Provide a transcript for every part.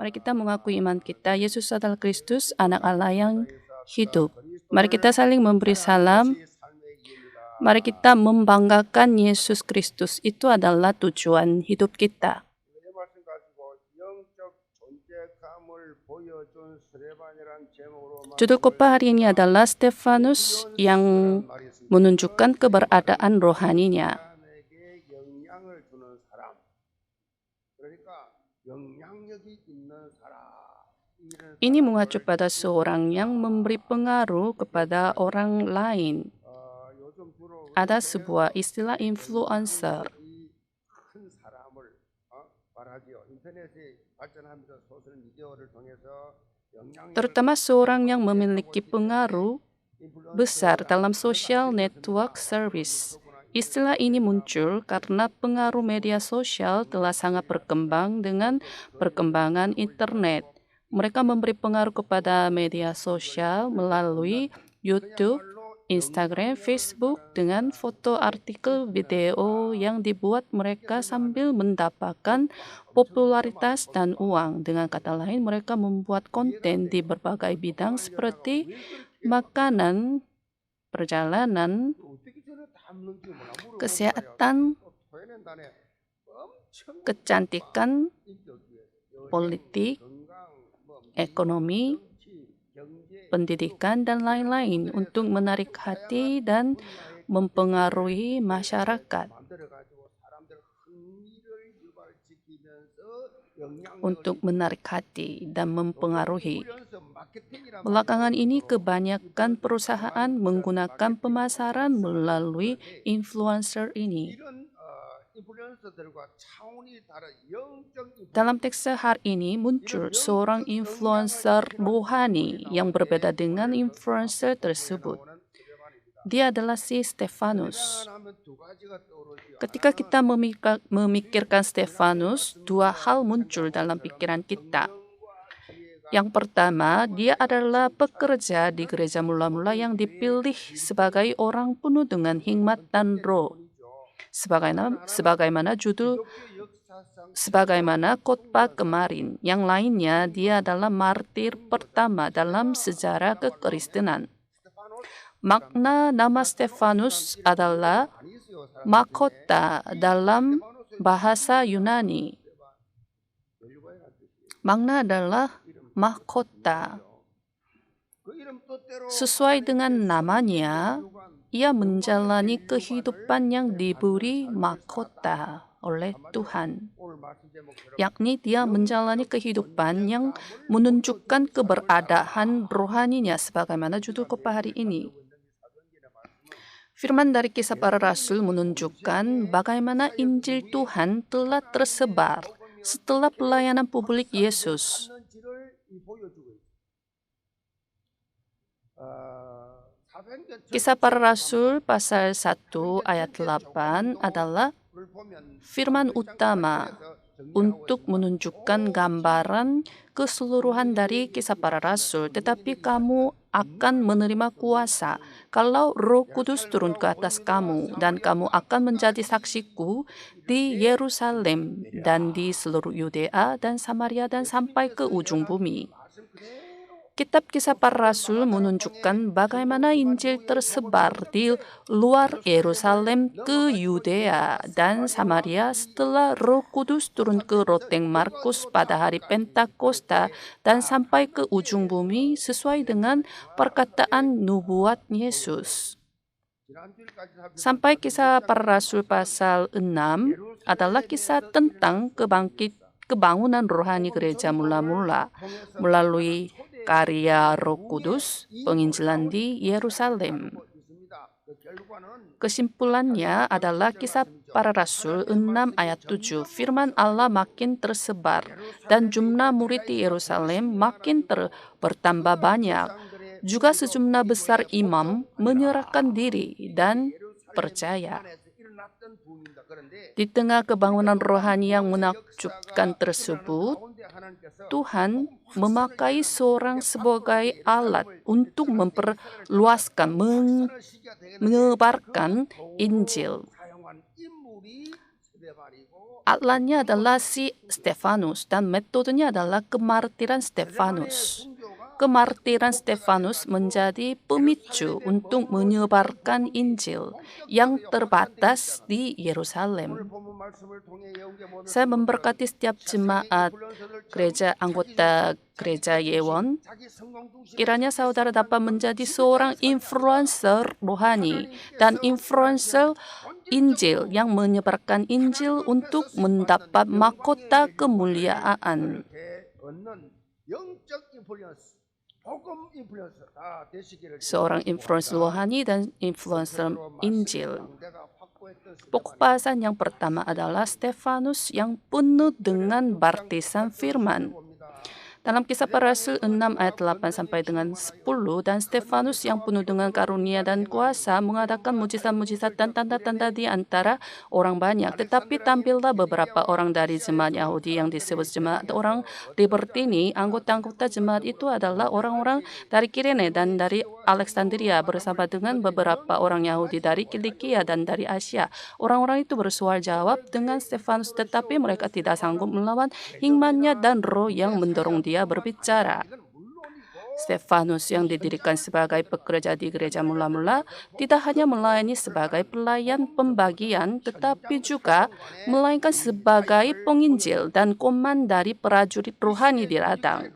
Mari kita mengakui iman kita, Yesus adalah Kristus, Anak Allah yang hidup. Mari kita saling memberi salam. Mari kita membanggakan Yesus Kristus. Itu adalah tujuan hidup kita. Judul khotbah hari ini adalah Stefanus yang menunjukkan keberadaan rohaninya. Ini mengacu pada seorang yang memberi pengaruh kepada orang lain. Ada sebuah istilah influencer. Terutama seorang yang memiliki pengaruh besar dalam social network service. Istilah ini muncul karena pengaruh media sosial telah sangat berkembang dengan perkembangan internet. Mereka memberi pengaruh kepada media sosial melalui YouTube, Instagram, Facebook dengan foto, artikel, video yang dibuat mereka sambil mendapatkan popularitas dan uang. Dengan kata lain, mereka membuat konten di berbagai bidang seperti makanan, perjalanan, kesehatan, kecantikan, politik, ekonomi, pendidikan, dan lain-lain untuk menarik hati dan mempengaruhi masyarakat. Untuk menarik hati dan mempengaruhi. Belakangan ini kebanyakan perusahaan menggunakan pemasaran melalui influencer ini. Dalam teks hari ini muncul seorang influencer rohani yang berbeda dengan influencer tersebut. Dia adalah si Stefanus. Ketika kita memikirkan Stefanus, dua hal muncul dalam pikiran kita. Yang pertama, dia adalah pekerja di gereja mula-mula yang dipilih sebagai orang penuh dengan hikmat dan roh. Sebagaimana khotbah kemarin. Yang lainnya, dia adalah martir pertama dalam sejarah kekristenan. Makna nama Stefanus adalah mahkota dalam bahasa Yunani. Makna adalah mahkota. Sesuai dengan namanya, ia menjalani kehidupan yang diberi mahkota oleh Tuhan. Yakni dia menjalani kehidupan yang menunjukkan keberadaan rohaninya sebagaimana judul khotbah hari ini. Firman dari Kisah Para Rasul menunjukkan bagaimana Injil Tuhan telah tersebar setelah pelayanan publik Yesus. Kisah Para Rasul pasal 1 ayat 8 adalah firman utama untuk menunjukkan gambaran keseluruhan dari Kisah Para Rasul. Tetapi kamu akan menerima kuasa kalau Roh Kudus turun ke atas kamu, dan kamu akan menjadi saksiku di Yerusalem dan di seluruh Yudea dan Samaria dan sampai ke ujung bumi. Kitab Kisah Para Rasul menunjukkan bagaimana Injil tersebar di luar Yerusalem ke Yudea dan Samaria setelah Roh Kudus turun ke roteng Markus pada hari Pentakosta dan sampai ke ujung bumi sesuai dengan perkataan nubuat Yesus. Sampai Kisah Para Rasul pasal 6 adalah kisah tentang kebangunan rohani gereja mula-mula melalui karya Roh Kudus, penginjilan di Yerusalem. Kesimpulannya adalah Kisah Para Rasul 6 ayat 7. Firman Allah makin tersebar dan jumlah murid di Yerusalem makin bertambah banyak. Juga sejumlah besar imam menyerahkan diri dan percaya. Di tengah kebangunan rohani yang menakjubkan tersebut, Tuhan memakai seorang sebagai alat untuk memperluaskan, menyebarkan Injil. outline-nya adalah si Stefanus dan metodenya adalah kemartiran Stefanus. Kemartiran Stefanus menjadi pemicu untuk menyebarkan Injil yang terbatas di Yerusalem. Saya memberkati setiap jemaat gereja, anggota gereja Yewon. Kiranya saudara dapat menjadi seorang influencer rohani dan influencer Injil yang menyebarkan Injil untuk mendapat mahkota kemuliaan. Seorang influencer rohani dan influencer Injil. Pokok bahasan yang pertama adalah Stefanus yang penuh dengan baptisan firman. Dalam Kisah Para Rasul 6 ayat 8 sampai dengan 10, dan Stefanus yang penuh dengan karunia dan kuasa mengadakan mujizat-mujizat dan tanda-tanda di antara orang banyak. Tetapi tampillah beberapa orang dari jemaat Yahudi yang disebut jemaat orang Libertini. Anggota-anggota jemaat itu adalah orang-orang dari Kirene dan dari Alexandria bersama dengan beberapa orang Yahudi dari Kilikia dan dari Asia. Orang-orang itu bersuara jawab dengan Stefanus, tetapi mereka tidak sanggup melawan hikmatnya dan roh yang mendorong dia berbicara. Stefanus yang didirikan sebagai pekerja di gereja mula-mula tidak hanya melayani sebagai pelayan pembagian, tetapi juga melainkan sebagai penginjil dan koman dari prajurit rohani di ladang.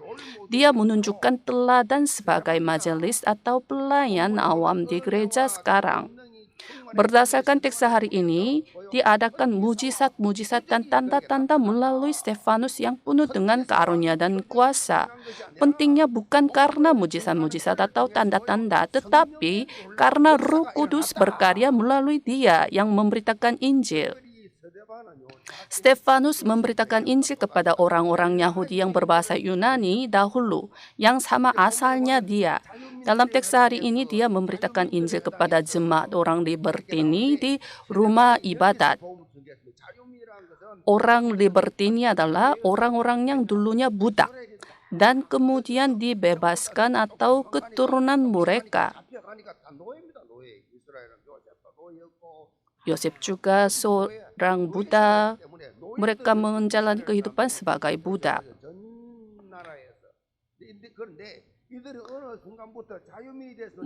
Dia menunjukkan teladan sebagai majelis atau pelayan awam di gereja sekarang. Berdasarkan teks hari ini, diadakan mujizat-mujizat dan tanda-tanda melalui Stefanus yang penuh dengan karunia dan kuasa. Pentingnya bukan karena mujizat-mujizat atau tanda-tanda, tetapi karena Roh Kudus berkarya melalui dia yang memberitakan Injil. Stefanus memberitakan Injil kepada orang-orang Yahudi yang berbahasa Yunani dahulu, yang sama asalnya dia. Dalam teks hari ini, dia memberitakan Injil kepada jemaat orang Libertini di rumah ibadat. Orang Libertini adalah orang-orang yang dulunya budak dan kemudian dibebaskan atau keturunan mereka. Yosef juga seorang budak. Mereka menjalani kehidupan sebagai budak.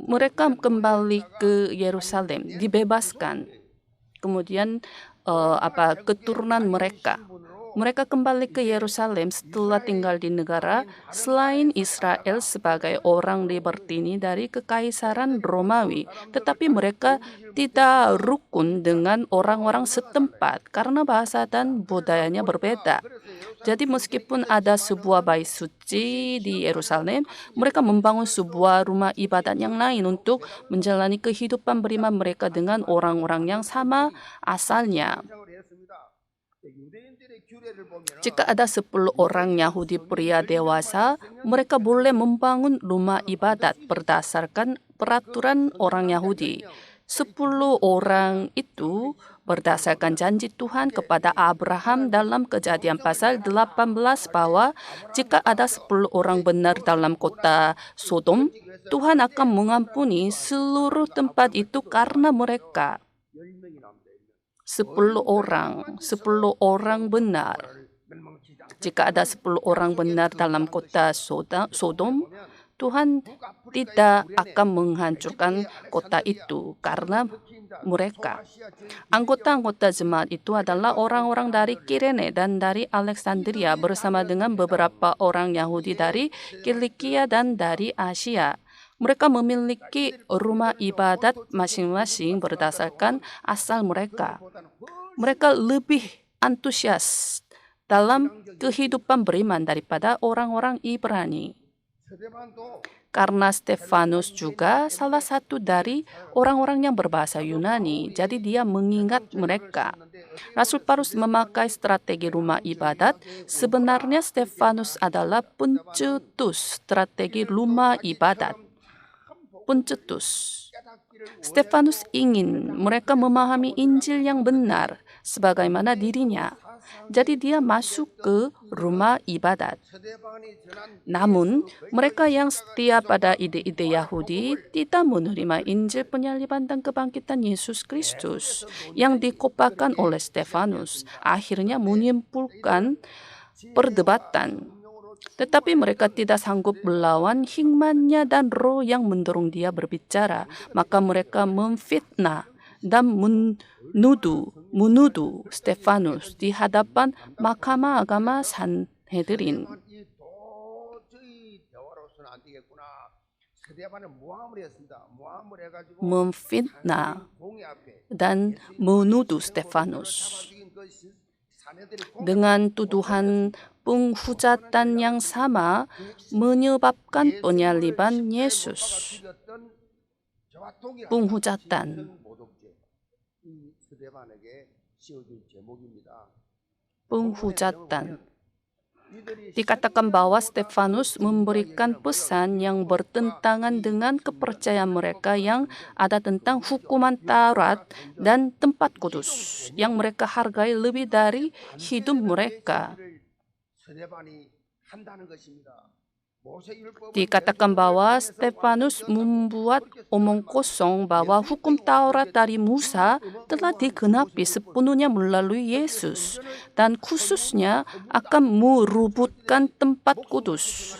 Mereka kembali ke Yerusalem, dibebaskan. Kemudian keturunan mereka kembali ke Yerusalem setelah tinggal di negara selain Israel sebagai orang Libertini dari Kekaisaran Romawi. Tetapi mereka tidak rukun dengan orang-orang setempat karena bahasa dan budayanya berbeda. Jadi meskipun ada sebuah bait suci di Yerusalem, mereka membangun sebuah rumah ibadat yang lain untuk menjalani kehidupan beriman mereka dengan orang-orang yang sama asalnya. Jika ada 10 orang Yahudi pria dewasa, mereka boleh membangun rumah ibadat berdasarkan peraturan orang Yahudi. 10 orang itu berdasarkan janji Tuhan kepada Abraham dalam Kejadian pasal 18 bahwa jika ada 10 orang benar dalam kota Sodom, Tuhan akan mengampuni seluruh tempat itu karena mereka. 10 orang benar. Jika ada 10 orang benar dalam kota Sodom, Tuhan tidak akan menghancurkan kota itu karena mereka. Anggota-anggota jemaat itu adalah orang-orang dari Kirene dan dari Alexandria bersama dengan beberapa orang Yahudi dari Kilikia dan dari Asia. Mereka memiliki rumah ibadat masing-masing berdasarkan asal mereka. Mereka lebih antusias dalam kehidupan beriman daripada orang-orang Ibrani. Karena Stefanus juga salah satu dari orang-orang yang berbahasa Yunani, jadi dia mengingat mereka. Rasul Paulus memakai strategi rumah ibadat. Sebenarnya Stefanus adalah pencetus strategi rumah ibadat. Pencetus. Stefanus ingin mereka memahami Injil yang benar sebagaimana dirinya. Jadi dia masuk ke rumah ibadat. Namun, mereka yang setia pada ide-ide Yahudi tidak menerima Injil penyaliban dan kebangkitan Yesus Kristus yang dikopakan oleh Stefanus. Akhirnya menimbulkan perdebatan. Tetapi mereka tidak sanggup melawan hikmatnya dan roh yang mendorong dia berbicara. Maka mereka memfitnah dan menuduh Stefanus di hadapan Mahkamah Agama Sanhedrin. Memfitnah dan menuduh Stefanus dengan tuduhan penghujatan yang sama menyebabkan penyaliban Yesus. Penghujatan. Dikatakan bahwa Stefanus memberikan pesan yang bertentangan dengan kepercayaan mereka yang ada tentang hukuman Taurat dan tempat kudus yang mereka hargai lebih dari hidup mereka. Dikatakan bahwa Stefanus membuat omong kosong bahwa hukum Taurat dari Musa telah digenapi sepenuhnya melalui Yesus dan khususnya akan merebutkan tempat kudus.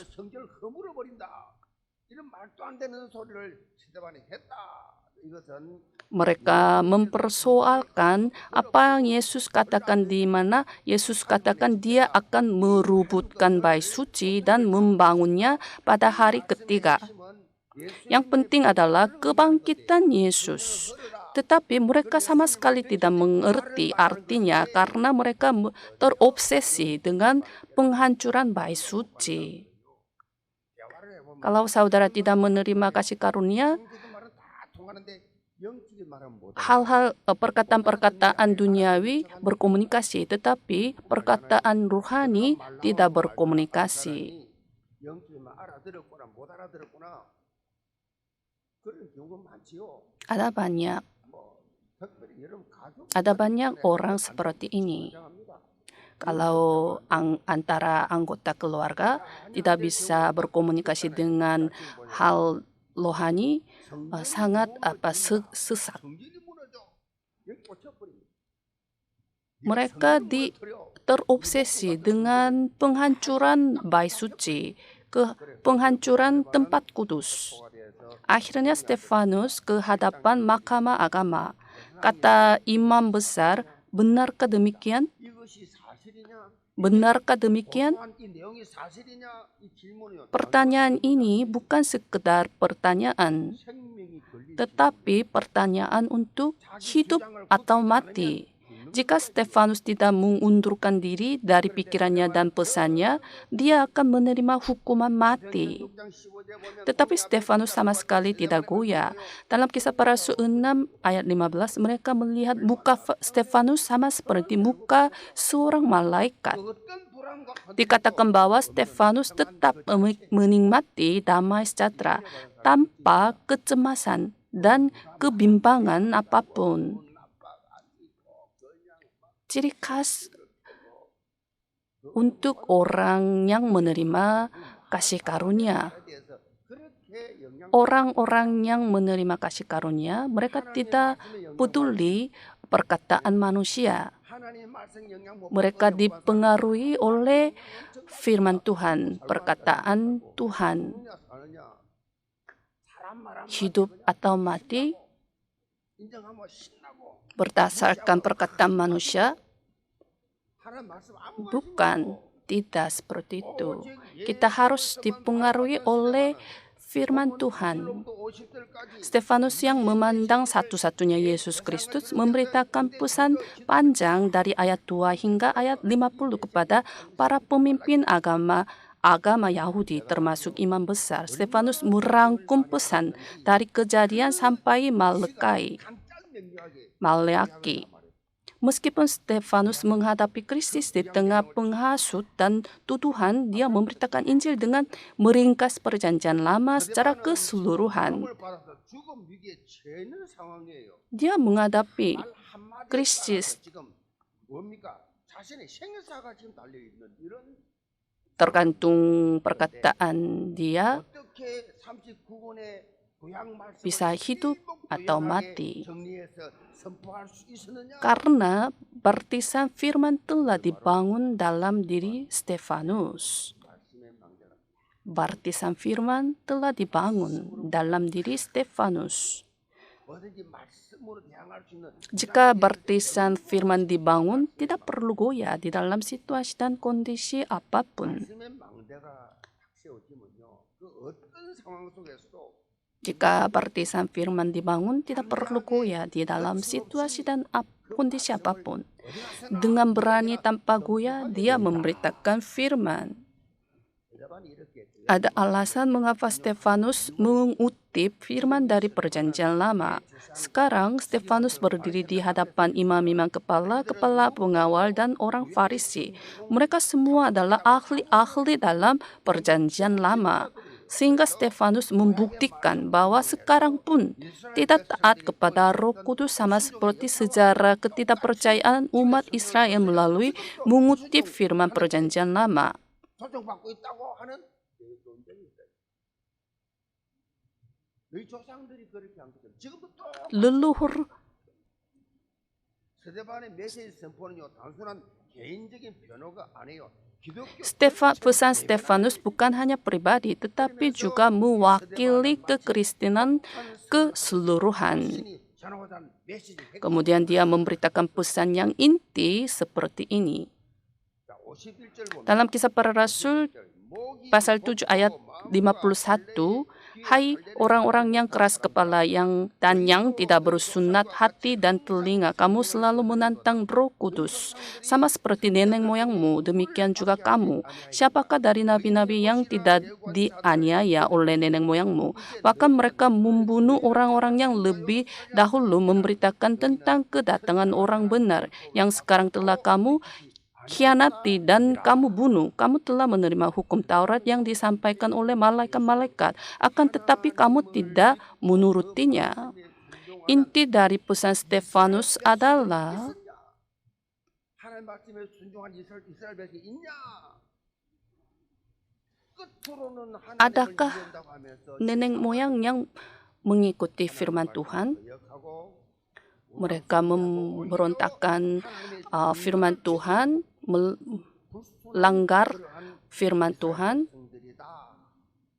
Mereka mempersoalkan apa yang Yesus katakan, di mana Yesus katakan dia akan merebutkan bait suci dan membangunnya pada hari ketiga. Yang penting adalah kebangkitan Yesus. Tetapi mereka sama sekali tidak mengerti artinya karena mereka terobsesi dengan penghancuran bait suci. Kalau saudara tidak menerima kasih karunia, hal-hal perkataan-perkataan duniawi berkomunikasi, tetapi perkataan rohani tidak berkomunikasi. Ada banyak orang seperti ini. Kalau antara anggota keluarga tidak bisa berkomunikasi dengan hal rohani, sangat sesak. Mereka terobsesi dengan penghancuran bait suci, penghancuran tempat kudus. Akhirnya Stefanus ke hadapan Mahkamah Agama. Kata imam besar, benarkah demikian? Benarkah demikian? Pertanyaan ini bukan sekedar pertanyaan, tetapi pertanyaan untuk hidup atau mati. Jika Stefanus tidak mengundurkan diri dari pikirannya dan pesannya, dia akan menerima hukuman mati. Tetapi Stefanus sama sekali tidak goyah. Dalam Kisah Para Rasul 6 ayat 15, mereka melihat muka Stefanus sama seperti muka seorang malaikat. Dikatakan bahwa Stefanus tetap menikmati damai sejahtera tanpa kecemasan dan kebimbangan apapun. Ciri khas untuk orang yang menerima kasih karunia. Orang-orang yang menerima kasih karunia, mereka tidak peduli perkataan manusia. Mereka dipengaruhi oleh firman Tuhan, perkataan Tuhan. Hidup atau mati berdasarkan perkataan manusia? Bukan, tidak seperti itu. Kita harus dipengaruhi oleh firman Tuhan. Stefanus yang memandang satu-satunya Yesus Kristus memberitakan pesan panjang dari ayat 2 hingga ayat 50 kepada para pemimpin agama Yahudi termasuk imam besar. Stefanus merangkum pesan dari Kejadian sampai Maleaki. Meskipun Stefanus menghadapi krisis di tengah penghasut dan tuduhan, dia memberitakan Injil dengan meringkas perjanjian lama secara keseluruhan. Dia menghadapi krisis tergantung perkataan dia bisa hidup atau mati. Karena baptisan firman telah dibangun dalam diri Stefanus. Baptisan firman telah dibangun dalam diri Stefanus. Jika baptisan firman dibangun, tidak perlu goyah di dalam situasi dan kondisi apapun. Jika baptisan firman dibangun, tidak perlu goyah di dalam situasi dan kondisi apapun. Dengan berani tanpa goyah, dia memberitakan firman. Ada alasan mengapa Stefanus mengutip firman dari Perjanjian Lama. Sekarang Stefanus berdiri di hadapan imam-imam kepala pengawal dan orang Farisi. Mereka semua adalah ahli-ahli dalam Perjanjian Lama. Sehingga Stefanus membuktikan bahwa sekarang pun tidak taat kepada Roh Kudus sama seperti sejarah ketidakpercayaan umat Israel melalui mengutip firman Perjanjian Lama. Leluhur pesan Stefanus bukan hanya pribadi, tetapi juga mewakili kekristenan keseluruhan. Kemudian dia memberitakan pesan yang inti seperti ini. Dalam Kisah Para Rasul pasal 7 ayat 51, hai orang-orang yang keras kepala dan yang tidak bersunat hati dan telinga, kamu selalu menantang Roh Kudus. Sama seperti nenek moyangmu, demikian juga kamu. Siapakah dari nabi-nabi yang tidak dianiaya oleh nenek moyangmu? Bahkan mereka membunuh orang-orang yang lebih dahulu memberitakan tentang kedatangan orang benar, yang sekarang telah kamu khianati dan kamu bunuh. Kamu telah menerima hukum Taurat yang disampaikan oleh malaikat-malaikat, akan tetapi kamu tidak menurutinya. Inti dari pesan Stefanus adalah adakah nenek moyang yang mengikuti firman Tuhan? Mereka memberontakkan firman Tuhan, melanggar firman Tuhan.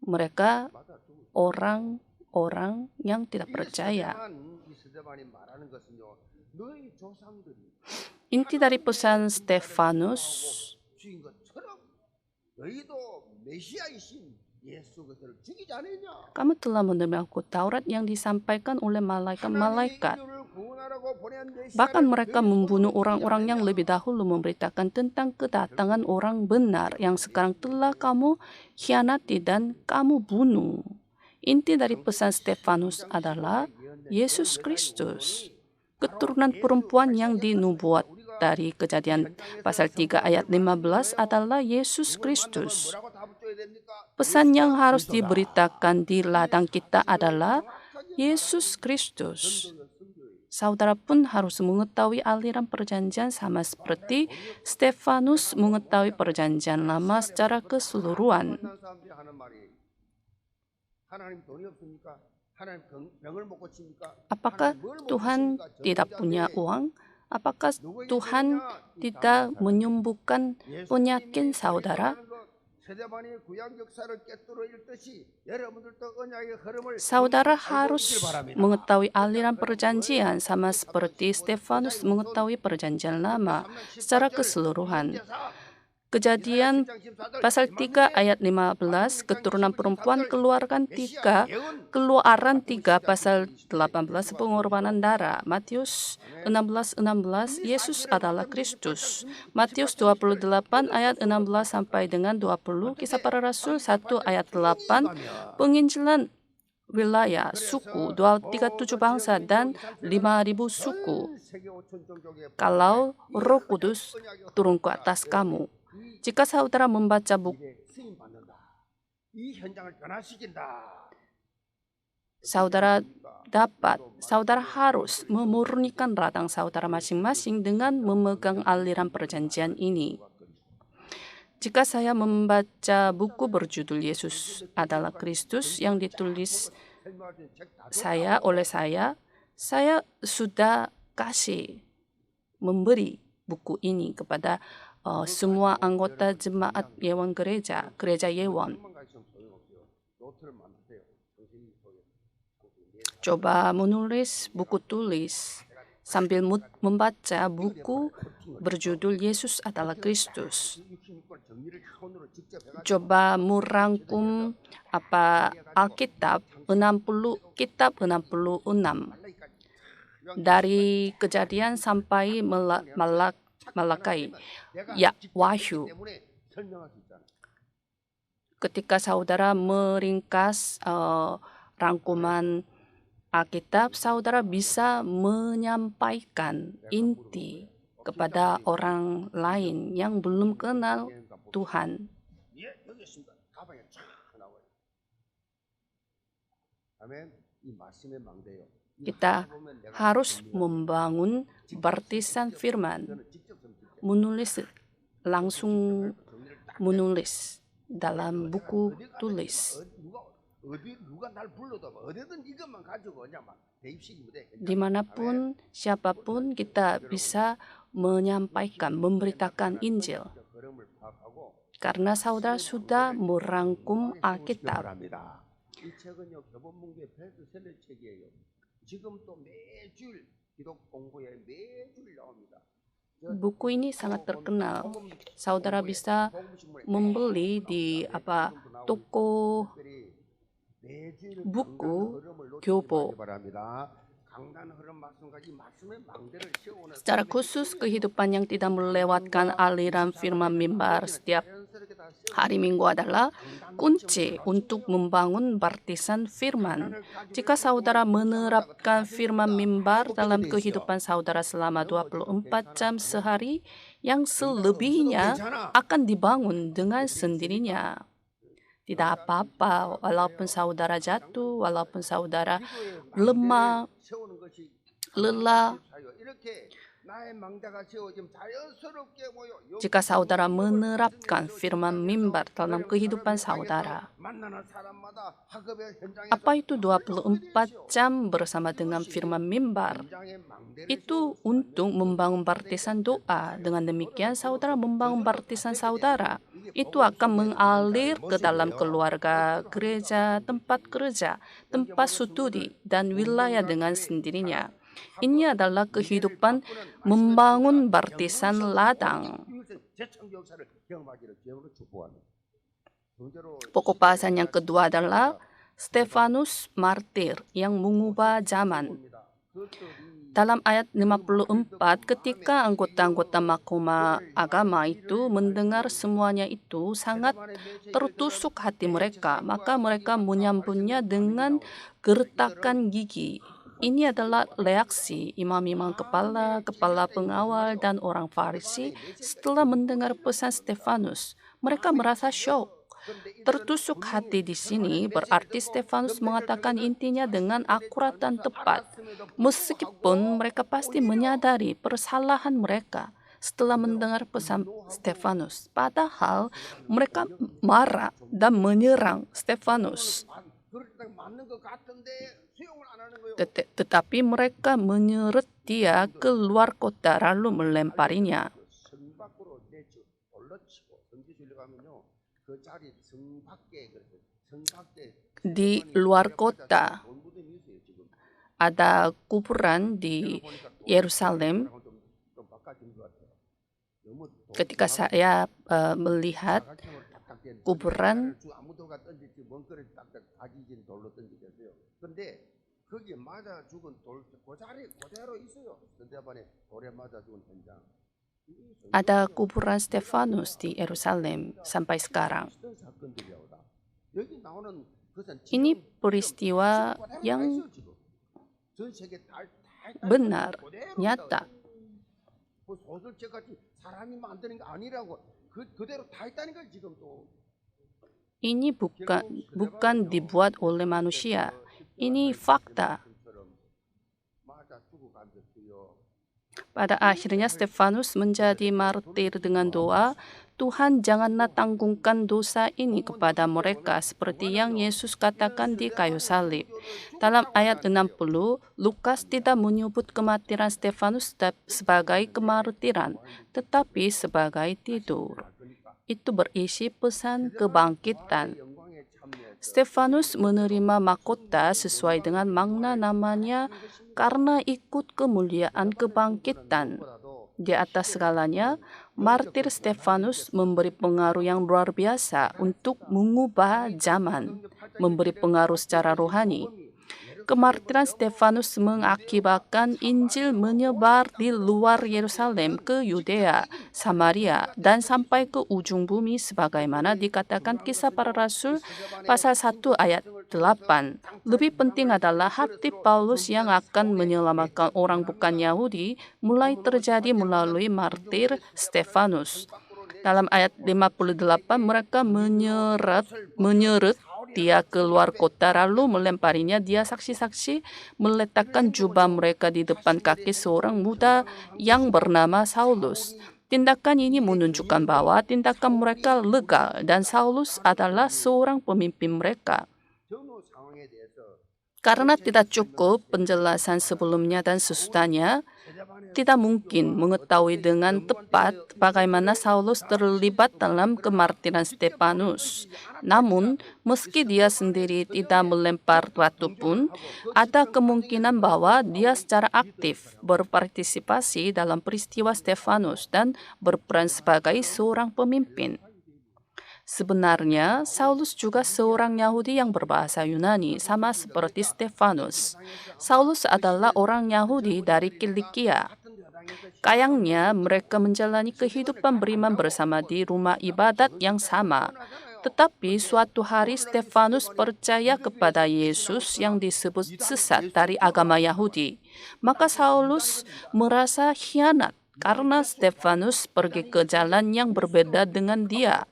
Mereka orang-orang yang tidak percaya. Inti dari pesan Stefanus, kamu telah menerima hukum Taurat yang disampaikan oleh malaikat-malaikat. Bahkan mereka membunuh orang-orang yang lebih dahulu memberitakan tentang kedatangan orang benar, yang sekarang telah kamu khianati dan kamu bunuh. Inti dari pesan Stefanus adalah Yesus Kristus, keturunan perempuan yang dinubuat dari Kejadian pasal 3 ayat 15 adalah Yesus Kristus. Pesan yang harus diberitakan di ladang kita adalah Yesus Kristus. Saudara pun harus mengetahui aliran perjanjian sama seperti Stefanus mengetahui Perjanjian Lama secara keseluruhan. Apakah Tuhan tidak punya uang? Apakah Tuhan tidak menyembuhkan penyakit saudara? Saudara harus mengetahui aliran perjanjian sama seperti Stefanus mengetahui Perjanjian Lama secara keseluruhan. Kejadian pasal 3 ayat 15, keturunan perempuan Keluaran 3 pasal 18, pengorbanan darah. Matius 16:16, Yesus adalah Kristus. Matius 28 ayat 16 sampai dengan 20, Kisah Para Rasul 1 ayat 8, penginjilan wilayah, suku, 237 bangsa dan 5.000 suku. Kalau Roh Kudus turun ke atas kamu. Jika saudara membaca buku saudara harus memurnikan ladang saudara masing-masing dengan memegang aliran perjanjian ini. Jika saya membaca buku berjudul Yesus adalah Kristus yang ditulis oleh saya sudah memberi buku ini kepada semua anggota jemaat Yewon gereja Yewon. Coba menulis buku tulis sambil membaca buku berjudul Yesus adalah Kristus. Coba merangkum Alkitab 66 dari Kejadian sampai Malakai, Wahyu. Ketika saudara meringkas rangkuman Alkitab, saudara bisa menyampaikan inti kepada orang lain yang belum kenal Tuhan. Kita harus membangun baptisan firman, menulis dalam buku tulis. Dimanapun, siapapun kita bisa menyampaikan, memberitakan Injil. Karena saudara sudah merangkum Alkitab. Buku ini sangat terkenal. Saudara bisa membeli di toko buku Gyobo. Secara khusus, kehidupan yang tidak melewatkan aliran firman mimbar setiap hari Minggu adalah kunci untuk membangun baptisan firman. Jika saudara menerapkan firman mimbar dalam kehidupan saudara selama 24 jam sehari, yang selebihnya akan dibangun dengan sendirinya. Tidak apa-apa, walaupun saudara jatuh, walaupun saudara lemah, lelah. Jika saudara menerapkan firman mimbar dalam kehidupan saudara, apa itu 24 jam bersama dengan firman mimbar? Itu untuk membangun baptisan doa. Dengan demikian saudara membangun baptisan saudara. Itu akan mengalir ke dalam keluarga, gereja, tempat kerja, tempat studi, dan wilayah dengan sendirinya. Ini adalah kehidupan membangun baptisan ladang. Pokok bahasan yang kedua adalah Stefanus Martir yang mengubah zaman. Dalam ayat 54, ketika anggota-anggota mahkamah agama itu mendengar semuanya itu sangat tertusuk hati mereka, maka mereka menyambutnya dengan gertakan gigi. Ini adalah reaksi imam-imam kepala pengawal, dan orang Farisi setelah mendengar pesan Stefanus. Mereka merasa syok. Tertusuk hati di sini berarti Stefanus mengatakan intinya dengan akurat dan tepat. Meskipun mereka pasti menyadari kesalahan mereka setelah mendengar pesan Stefanus. Padahal mereka marah dan menyerang Stefanus. Tetapi mereka menyeret dia keluar kota lalu melemparinya. Di luar kota ada kuburan di Yerusalem. Ketika saya melihat kuburan, ada kuburan Stefanus di Yerusalem sampai sekarang. Ini peristiwa yang benar, nyata. Ini bukan dibuat oleh manusia. Ini fakta. Pada akhirnya Stefanus menjadi martir dengan doa, Tuhan janganlah tanggungkan dosa ini kepada mereka seperti yang Yesus katakan di kayu salib. Dalam ayat 60, Lukas tidak menyebut kematian Stefanus sebagai kemartiran, tetapi sebagai tidur. Itu berisi pesan kebangkitan. Stefanus menerima mahkota sesuai dengan makna namanya karena ikut kemuliaan kebangkitan. Di atas segalanya, martir Stefanus memberi pengaruh yang luar biasa untuk mengubah zaman, memberi pengaruh secara rohani. Kemartiran Stefanus mengakibatkan Injil menyebar di luar Yerusalem ke Yudea, Samaria, dan sampai ke ujung bumi sebagaimana dikatakan Kisah Para Rasul pasal 1 ayat 8. Lebih penting adalah hati Paulus yang akan menyelamatkan orang bukan Yahudi mulai terjadi melalui martir Stefanus. Dalam ayat 58 mereka menyeret dia keluar kota lalu melemparinya. Dia saksi-saksi meletakkan jubah mereka di depan kaki seorang muda yang bernama Saulus. Tindakan ini menunjukkan bahwa tindakan mereka legal dan Saulus adalah seorang pemimpin mereka. Karena tidak cukup penjelasan sebelumnya dan sesudahnya, tidak mungkin mengetahui dengan tepat bagaimana Saulus terlibat dalam kemartiran Stefanus. Namun, meski dia sendiri tidak melempar batu pun, ada kemungkinan bahwa dia secara aktif berpartisipasi dalam peristiwa Stefanus dan berperan sebagai seorang pemimpin. Sebenarnya, Saulus juga seorang Yahudi yang berbahasa Yunani, sama seperti Stefanus. Saulus adalah orang Yahudi dari Kilikia. Kayangnya mereka menjalani kehidupan beriman bersama di rumah ibadat yang sama. Tetapi suatu hari Stefanus percaya kepada Yesus yang disebut sesat dari agama Yahudi. Maka Saulus merasa khianat karena Stefanus pergi ke jalan yang berbeda dengan dia.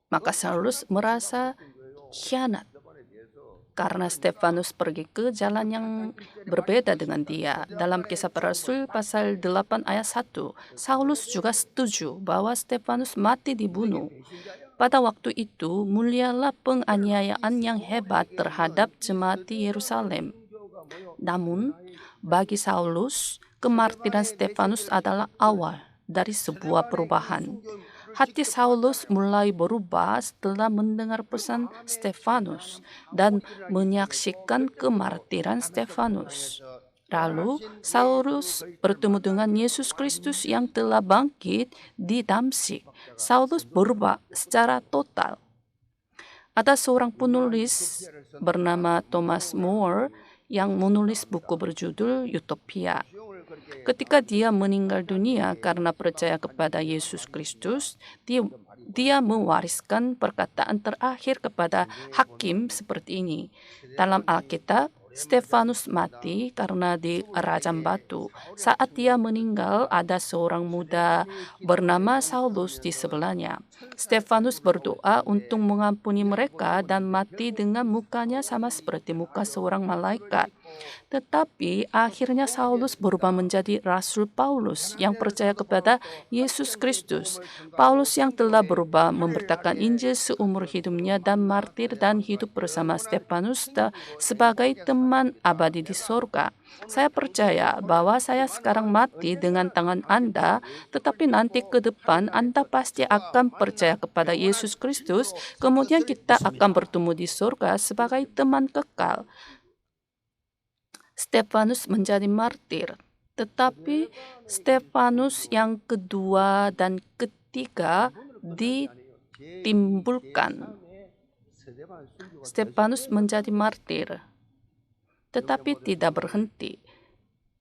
Maka Saulus merasa khianat karena Stefanus pergi ke jalan yang berbeda dengan dia. Dalam Kisah Para Rasul pasal 8 ayat 1, Saulus juga setuju bahwa Stefanus mati dibunuh. Pada waktu itu, mulialah penganiayaan yang hebat terhadap jemaat di Yerusalem. Namun, bagi Saulus, kemartiran Stefanus adalah awal dari sebuah perubahan. Hati Saulus mulai berubah setelah mendengar pesan Stefanus dan menyaksikan kemartiran Stefanus. Lalu, Saulus bertemu dengan Yesus Kristus yang telah bangkit di Damsyik. Saulus berubah secara total. Ada seorang penulis bernama Thomas More yang menulis buku berjudul Utopia. Ketika dia meninggal dunia karena percaya kepada Yesus Kristus, dia mewariskan perkataan terakhir kepada hakim seperti ini. Dalam Alkitab, Stefanus mati karena dirajam batu. Saat dia meninggal, ada seorang muda bernama Saulus di sebelahnya. Stefanus berdoa untuk mengampuni mereka dan mati dengan mukanya sama seperti muka seorang malaikat. Tetapi akhirnya Saulus berubah menjadi Rasul Paulus yang percaya kepada Yesus Kristus. Paulus yang telah berubah memberitakan Injil seumur hidupnya dan martir dan hidup bersama Stefanus sebagai teman abadi di sorga. Saya percaya bahwa saya sekarang mati dengan tangan Anda, tetapi nanti ke depan Anda pasti akan percaya kepada Yesus Kristus, kemudian kita akan bertemu di sorga sebagai teman kekal. Stefanus menjadi martir, tetapi Stefanus yang kedua dan ketiga ditimbulkan. Stefanus menjadi martir, tetapi tidak berhenti.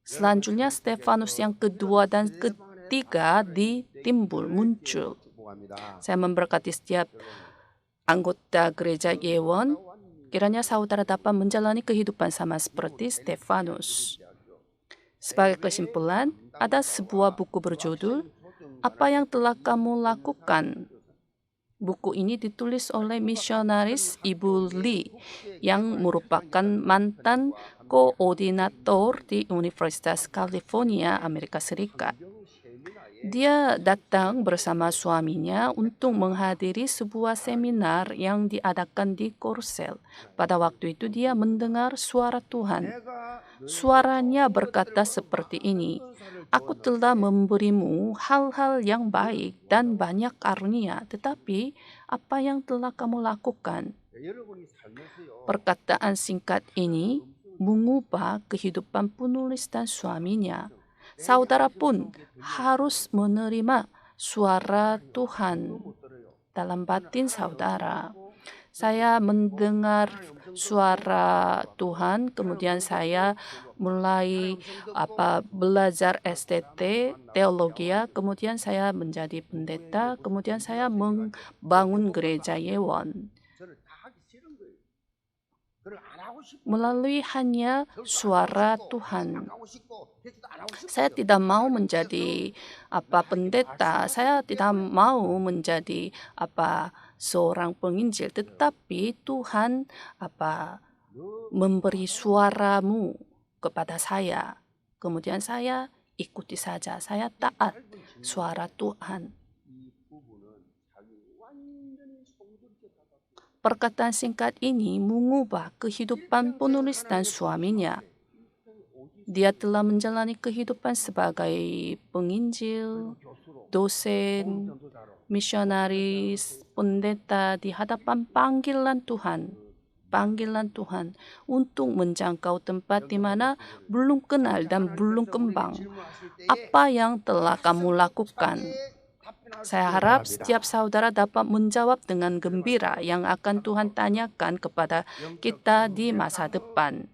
Selanjutnya Stefanus yang kedua dan ketiga muncul. Saya memberkati setiap anggota gereja Yewon. Kiranya saudara dapat menjalani kehidupan sama seperti Stefanus. Sebagai kesimpulan, ada sebuah buku berjudul "Apa yang telah kamu lakukan?" Buku ini ditulis oleh misionaris Ibu Lee yang merupakan mantan koordinator di Universitas California, Amerika Serikat. Dia datang bersama suaminya untuk menghadiri sebuah seminar yang diadakan di Korsel. Pada waktu itu dia mendengar suara Tuhan. Suaranya berkata seperti ini, "Aku telah memberimu hal-hal yang baik dan banyak karunia, tetapi apa yang telah kamu lakukan?" Perkataan singkat ini mengubah kehidupan penulis dan suaminya. Saudara pun harus menerima suara Tuhan dalam batin saudara. Saya mendengar suara Tuhan, kemudian saya mulai belajar STT, teologi, kemudian saya menjadi pendeta, kemudian saya membangun gereja Yewon. Melalui hanya suara Tuhan. Saya tidak mau menjadi pendeta, saya tidak mau menjadi seorang penginjil, tetapi Tuhan memberi suaramu kepada saya. Kemudian saya ikuti saja, saya taat suara Tuhan. Perkataan singkat ini mengubah kehidupan penulis dan suaminya. Dia telah menjalani kehidupan sebagai penginjil, dosen, misionaris, pendeta di hadapan panggilan Tuhan untuk menjangkau tempat di mana belum kenal dan belum kembang. Apa yang telah kamu lakukan? Saya harap setiap saudara dapat menjawab dengan gembira yang akan Tuhan tanyakan kepada kita di masa depan.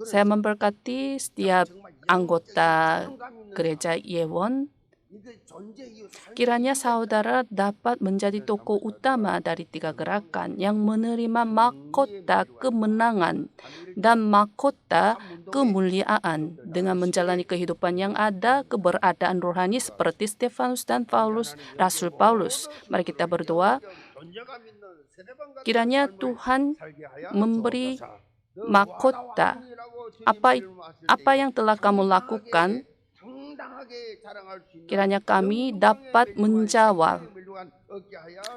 Saya memberkati setiap anggota gereja Yewon. Kiranya saudara dapat menjadi tokoh utama dari 3 gerakan yang menerima mahkota kemenangan dan mahkota kemuliaan dengan menjalani kehidupan yang ada keberadaan rohani seperti Stefanus dan Paulus, Rasul Paulus. Mari kita berdoa. Kiranya Tuhan memberi mahkota. Apa yang telah kamu lakukan, kiranya kami dapat menjawab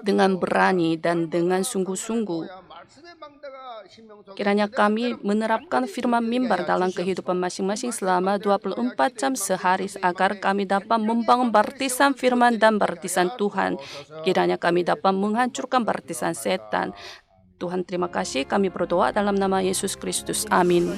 dengan berani dan dengan sungguh-sungguh. Kiranya kami menerapkan firman mimbar dalam kehidupan masing-masing selama 24 jam sehari agar kami dapat membangun baptisan firman dan baptisan Tuhan. Kiranya kami dapat menghancurkan baptisan setan. Tuhan terima kasih, kami berdoa dalam nama Yesus Kristus. Amin.